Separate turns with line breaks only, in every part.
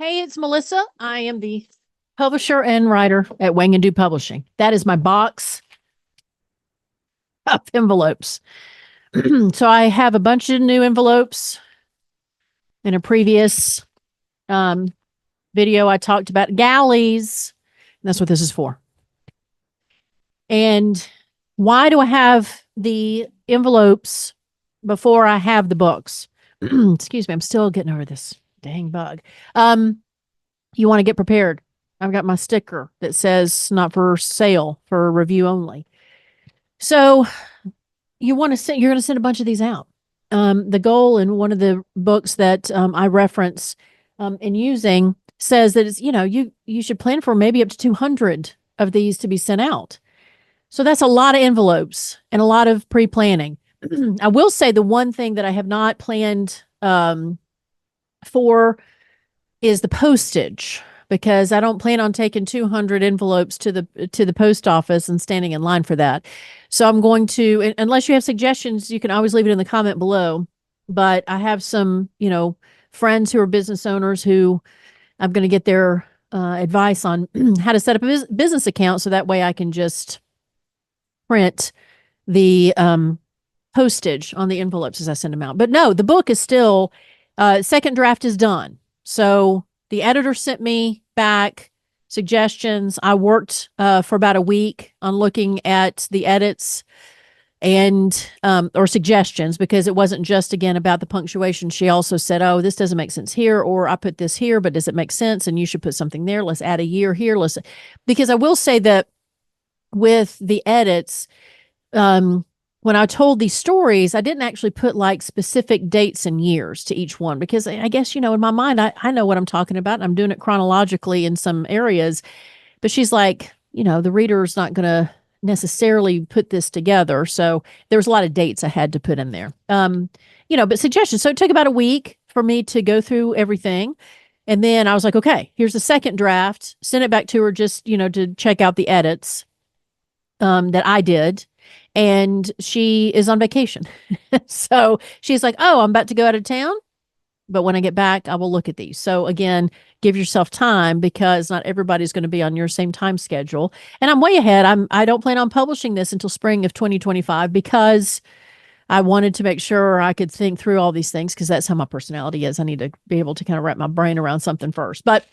Hey, it's Melissa. I am the publisher and writer at Wang and Do Publishing. That is my box of envelopes. So I have a bunch of new envelopes. In a previous um, video, I talked about galleys. That's what this is for. And why do I have the envelopes before I have the books? Excuse me, I'm still getting over this dang bug. You want to get prepared. I've got my sticker that says not for sale, for review only. So you're going to send a bunch of these out. The goal in one of the books that I reference in using says that it's, you should plan for maybe up to 200 of these to be sent out. So that's a lot of envelopes and a lot of pre-planning. I will say the one thing that I have not planned for is the postage, because I don't plan on taking 200 envelopes to the post office and standing in line for that. So I'm going to, unless you have suggestions, you can always leave it in the comment below. But I have some, friends who are business owners who I'm going to get their advice on how to set up a business account, so that way I can just print the postage on the envelopes as I send them out. But no, the book is still, second draft is done. So the editor sent me back suggestions. I worked for about a week on looking at the edits and or suggestions, because it wasn't just, again, about the punctuation. She also said, oh, this doesn't make sense here, or I put this here, but does it make sense? And you should put something there. Let's add a year here. Because I will say that with the edits, when I told these stories, I didn't actually put like specific dates and years to each one, because I guess, in my mind, I know what I'm talking about, and I'm doing it chronologically in some areas. But she's like, the reader's not going to necessarily put this together. So there was a lot of dates I had to put in there. But suggestions. So it took about a week for me to go through everything. And then I was like, okay, here's the second draft. Send it back to her just, to check out the edits that I did. And she is on vacation. So she's like, oh, I'm about to go out of town, but when I get back, I will look at these. So again, give yourself time, because not everybody's going to be on your same time schedule. And I'm way ahead. I don't plan on publishing this until spring of 2025, because I wanted to make sure I could think through all these things, because that's how my personality is. I need to be able to kind of wrap my brain around something first. But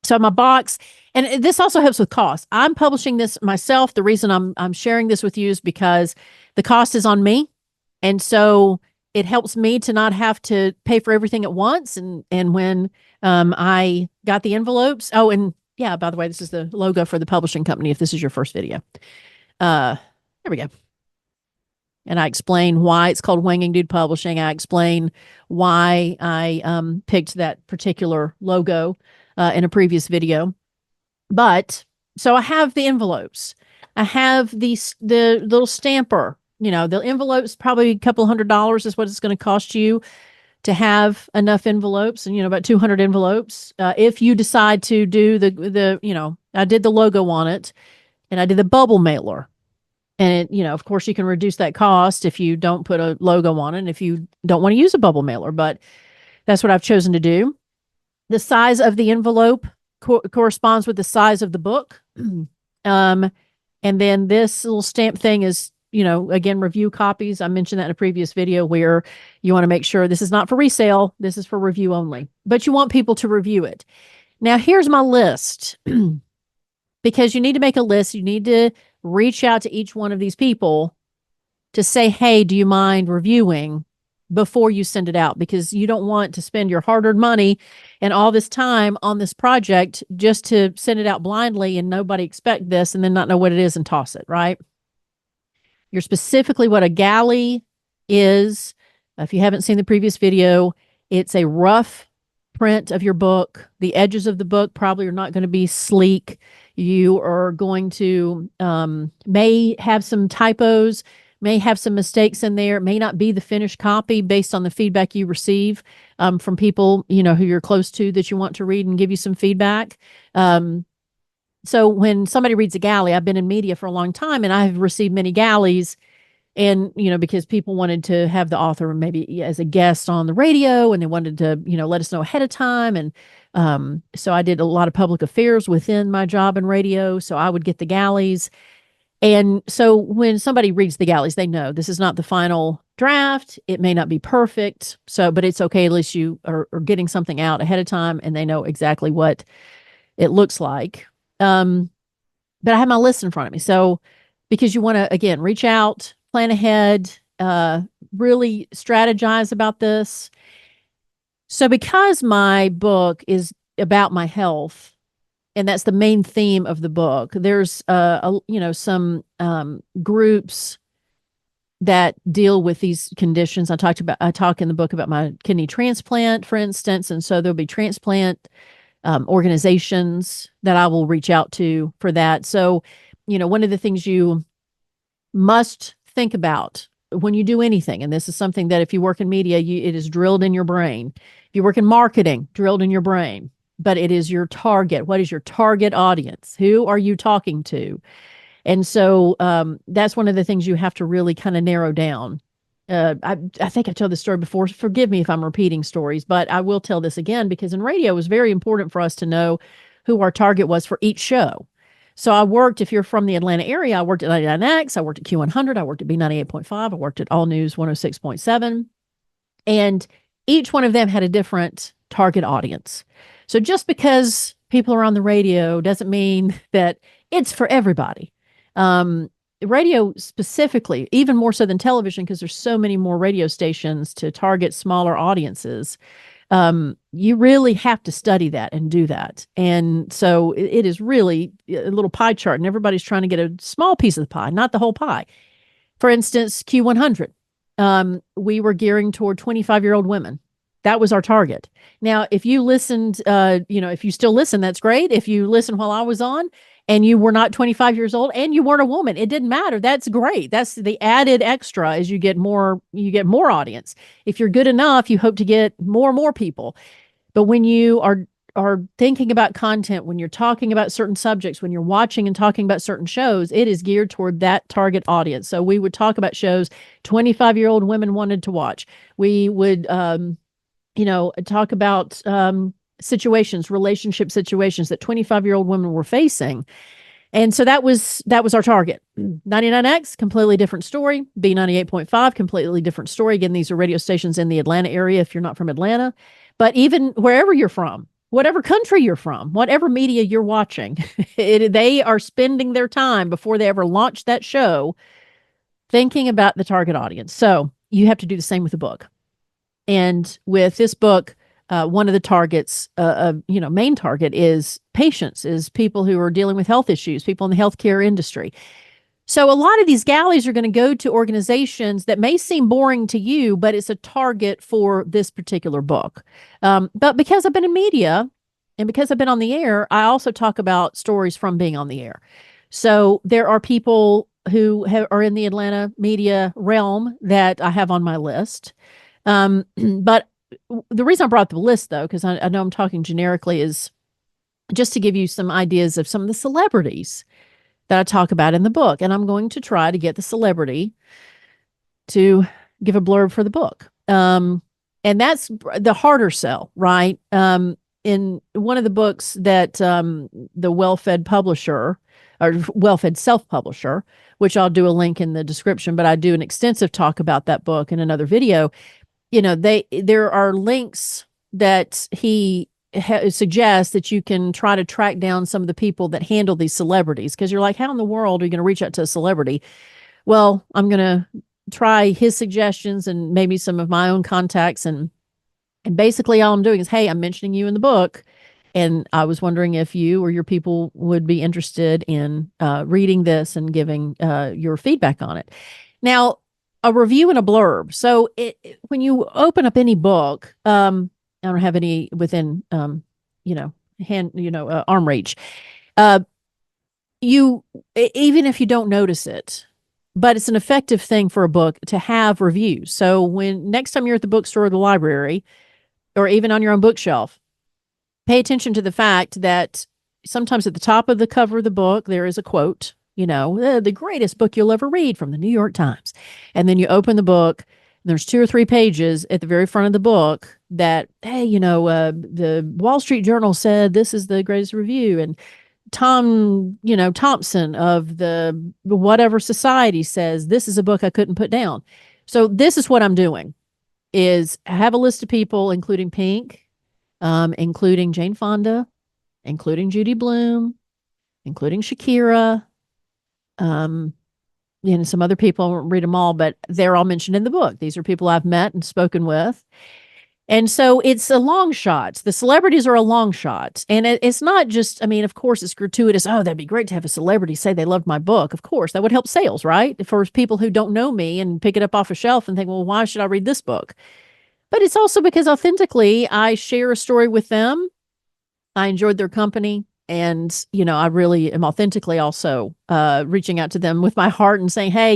so my box, and this also helps with cost. I'm publishing this myself. The reason I'm sharing this with you is because the cost is on me. And so it helps me to not have to pay for everything at once. And when I got the envelopes, oh, and yeah, by the way, this is the logo for the publishing company, if this is your first video. There we go. And I explain why it's called Wang and Do Publishing. I explain why I picked that particular logo in a previous video. But so I have the envelopes. I have the little stamper. The envelopes, probably a couple $100 is what it's going to cost you to have enough envelopes, and about 200 envelopes. If you decide to do I did the logo on it, and I did the bubble mailer. And of course, you can reduce that cost if you don't put a logo on it, and if you don't want to use a bubble mailer. But that's what I've chosen to do. The size of the envelope corresponds with the size of the book. And then this little stamp thing is, again, review copies. I mentioned that in a previous video, where you want to make sure this is not for resale. This is for review only, but you want people to review it. Now, here's my list, because you need to make a list. You need to reach out to each one of these people to say, hey, do you mind reviewing, before you send it out, because you don't want to spend your hard-earned money and all this time on this project just to send it out blindly and nobody expect this, and then not know what it is and toss it, right? You're specifically what a galley is. If you haven't seen the previous video, it's a rough print of your book. The edges of the book probably are not going to be sleek. You are going to may have some typos, may have some mistakes in there. It may not be the finished copy based on the feedback you receive from people, who you're close to, that you want to read and give you some feedback. So when somebody reads a galley, I've been in media for a long time, and I've received many galleys, and, because people wanted to have the author maybe as a guest on the radio, and they wanted to, let us know ahead of time. And So I did a lot of public affairs within my job in radio. So I would get the galleys. And so when somebody reads the galleys, they know this is not the final draft. It may not be perfect. So, but it's okay. At least you are getting something out ahead of time and they know exactly what it looks like. But I have my list in front of me. So because you want to, again, reach out, plan ahead, really strategize about this. So because my book is about my health, and that's the main theme of the book, there's some groups that deal with these conditions. I talk in the book about my kidney transplant, for instance, and so there'll be transplant organizations that I will reach out to for that. So, one of the things you must think about when you do anything, and this is something that if you work in media, it is drilled in your brain. If you work in marketing, drilled in your brain. But it is your target. What is your target audience? Who are you talking to? And so that's one of the things you have to really kind of narrow down. I think I told this story before. Forgive me if I'm repeating stories, but I will tell this again because in radio it was very important for us to know who our target was for each show. So I worked, if you're from the Atlanta area, I worked at 99X, I worked at Q100, I worked at B98.5, I worked at All News 106.7. And each one of them had a different target audience. So just because people are on the radio doesn't mean that it's for everybody. Radio specifically, even more so than television, because there's so many more radio stations to target smaller audiences. You really have to study that and do that. And so it is really a little pie chart, and everybody's trying to get a small piece of the pie, not the whole pie. For instance, Q100, we were gearing toward 25-year-old women. That was our target. Now, if you listened, if you still listen, that's great. If you listen while I was on and you were not 25 years old and you weren't a woman, it didn't matter. That's great. That's the added extra as you get more audience. If you're good enough, you hope to get more people. But when you are thinking about content, when you're talking about certain subjects, when you're watching and talking about certain shows, it is geared toward that target audience. So we would talk about shows 25-year-old women wanted to watch. We would talk about relationship situations that 25-year-old women were facing. And so that was our target. 99X, completely different story. B98.5, completely different story. Again, these are radio stations in the Atlanta area if you're not from Atlanta. But even wherever you're from, whatever country you're from, whatever media you're watching, they are spending their time before they ever launch that show thinking about the target audience. So you have to do the same with the book. And with this book, one of the targets, main target is patients, is people who are dealing with health issues, people in the healthcare industry. So a lot of these galleys are going to go to organizations that may seem boring to you, but it's a target for this particular book. But because I've been in media and because I've been on the air, I also talk about stories from being on the air. So there are people who are in the Atlanta media realm that I have on my list. But the reason I brought the list, though, because I know I'm talking generically, is just to give you some ideas of some of the celebrities that I talk about in the book. And I'm going to try to get the celebrity to give a blurb for the book. And that's the harder sell, right? In one of the books that the Well-Fed publisher or Well-Fed self-publisher, which I'll do a link in the description, but I do an extensive talk about that book in another video. There are links that he suggests that you can try to track down some of the people that handle these celebrities, because you're like, how in the world are you going to reach out to a celebrity? Well, I'm going to try his suggestions and maybe some of my own contacts. And basically all I'm doing is, hey, I'm mentioning you in the book. And I was wondering if you or your people would be interested in reading this and giving your feedback on it. Now, a review and a blurb. So when you open up any book, I don't have any within, arm reach. Even if you don't notice it, but it's an effective thing for a book to have reviews. So when next time you're at the bookstore or the library, or even on your own bookshelf, pay attention to the fact that sometimes at the top of the cover of the book, there is a quote, the greatest book you'll ever read from the New York Times. And then you open the book There's 2 or 3 pages at the very front of the book that, hey, the Wall Street Journal said this is the greatest review, and Tom, Thompson of the whatever society says this is a book I couldn't put down. So this is what I'm doing: is have a list of people, including Pink, including Jane Fonda, including Judy Blume, including Shakira, some other people. I won't read them all, but they're all mentioned in the book. These are people I've met and spoken with. And so it's a long shot. The celebrities are a long shot. And it's not just, of course, it's gratuitous. Oh, that'd be great to have a celebrity say they loved my book. Of course, that would help sales, right? For people who don't know me and pick it up off a shelf and think, well, why should I read this book? But it's also because authentically, I share a story with them. I enjoyed their company. And, I really am authentically also reaching out to them with my heart and saying, hey,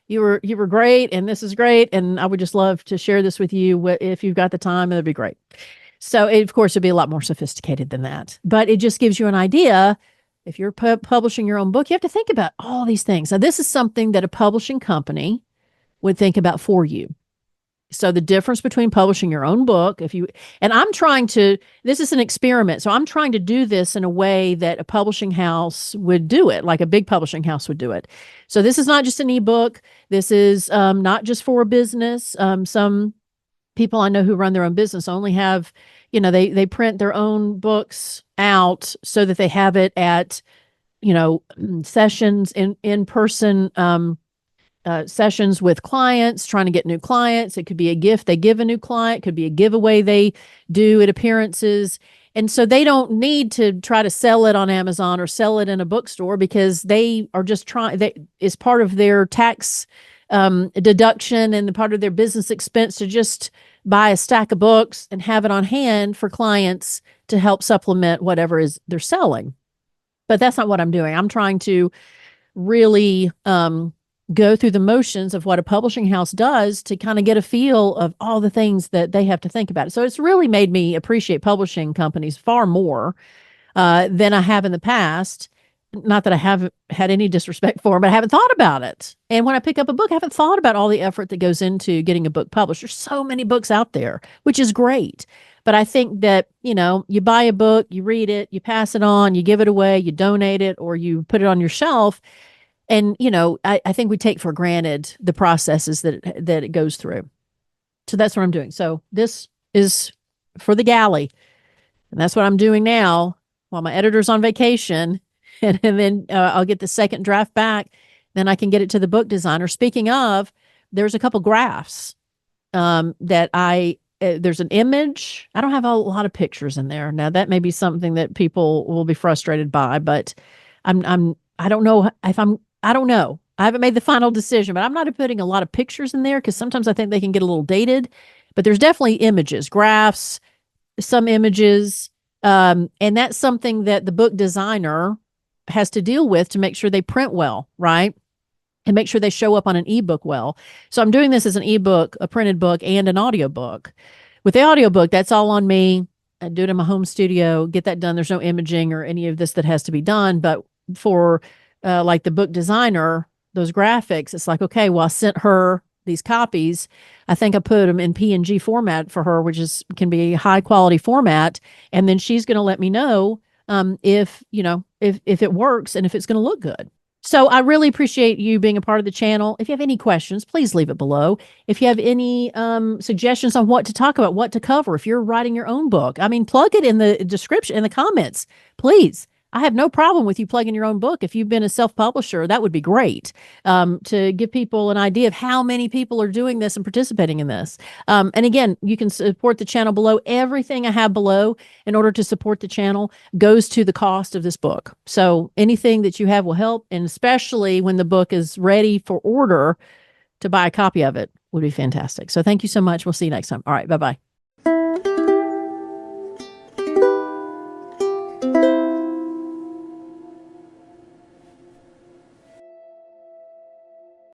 you were great, and this is great, and I would just love to share this with you if you've got the time. It'd be great. So, of course, it'd be a lot more sophisticated than that. But it just gives you an idea. If you're publishing your own book, you have to think about all these things. Now, this is something that a publishing company would think about for you. So the difference between publishing your own book, this is an experiment. So I'm trying to do this in a way that a publishing house would do it, like a big publishing house would do it. So this is not just an ebook. This is not just for a business. Some people I know who run their own business only have, they print their own books out so that they have it at, sessions in person, sessions with clients, trying to get new clients. It could be a gift they give a new client, could be a giveaway they do at appearances. And so they don't need to try to sell it on Amazon or sell it in a bookstore, because they are just it's part of their tax deduction and the part of their business expense to just buy a stack of books and have it on hand for clients to help supplement whatever is they're selling. But that's not what I'm doing. I'm trying to really go through the motions of what a publishing house does to kind of get a feel of all the things that they have to think about. So it's really made me appreciate publishing companies far more than I have in the past. Not that I haven't had any disrespect for them, but I haven't thought about it. And when I pick up a book, I haven't thought about all the effort that goes into getting a book published. There's so many books out there, which is great. But I think that, you buy a book, you read it, you pass it on, you give it away, you donate it, or you put it on your shelf. And, I think we take for granted the processes that it goes through. So that's what I'm doing. So this is for the galley. And that's what I'm doing now while my editor's on vacation. And then I'll get the second draft back. Then I can get it to the book designer. Speaking of, there's a couple graphs that there's an image. I don't have a lot of pictures in there. Now, that may be something that people will be frustrated by, but I don't know. I haven't made the final decision, but I'm not putting a lot of pictures in there because sometimes I think they can get a little dated. But there's definitely images, graphs, some images. And that's something that the book designer has to deal with to make sure they print well, right? And make sure they show up on an ebook well. So I'm doing this as an ebook, a printed book, and an audiobook. With the audiobook, that's all on me. I do it in my home studio, get that done. There's no imaging or any of this that has to be done. But for like the book designer, those graphics, it's like, okay, well, I sent her these copies. I think I put them in PNG format for her, which can be a high quality format. And then she's going to let me know if it works and if it's going to look good. So I really appreciate you being a part of the channel. If you have any questions, please leave it below. If you have any suggestions on what to talk about, what to cover, if you're writing your own book, plug it in the description, in the comments, please. I have no problem with you plugging your own book. If you've been a self-publisher, that would be great to give people an idea of how many people are doing this and participating in this. And again, you can support the channel below. Everything I have below in order to support the channel goes to the cost of this book. So anything that you have will help. And especially when the book is ready for order, to buy a copy of it would be fantastic. So thank you so much. We'll see you next time. All right. Bye-bye.